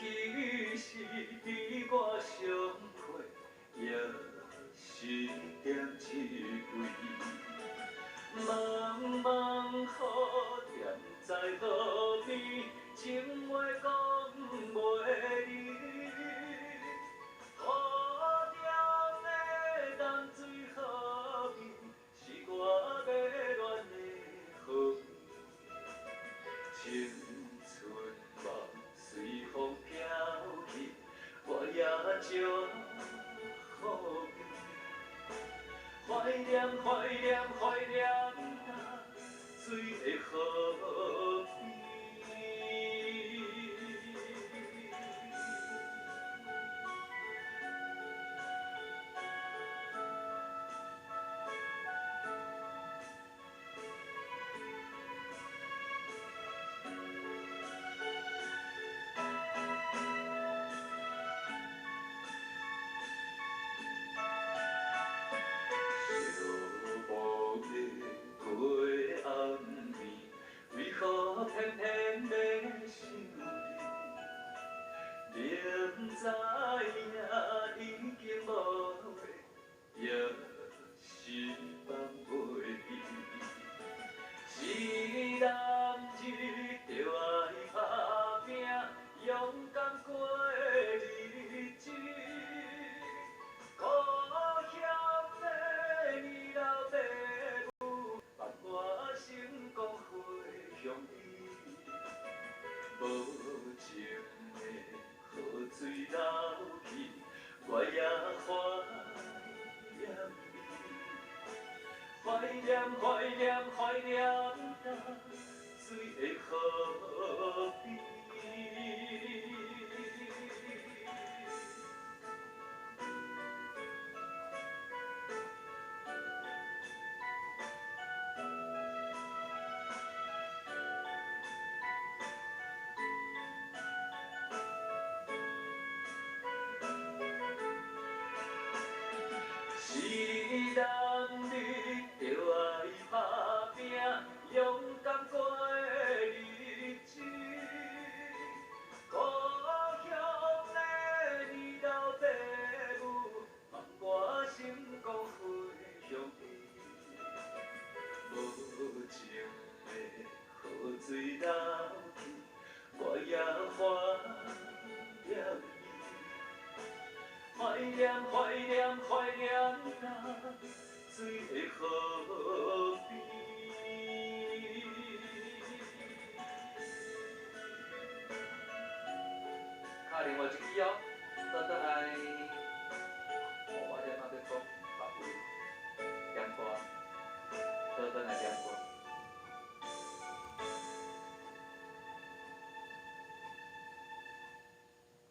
其实伫我上过，也是点一位。茫茫雨点在河边，情话讲袂离。雨点的淡水河边，是我迷恋的河边。青春梦随风飘去，我也祝福你。怀念怀念怀念那水的河边。月暗暝，为何偏偏要想你？明知影已经无话，也是放袂离。是男儿就爱打拼，勇敢过日子。故乡的二老爸母，伴我心光回乡伊。无情的河水流去，我也怀念你。怀念怀念怀念那水的河边。是男儿就爱打拼，勇敢过日子。故乡的二老爸母，伴我心光回乡伊。无情的河水流去，我也怀念你。怀念怀念怀念那水的河边。敲另外一支哦，倒转来。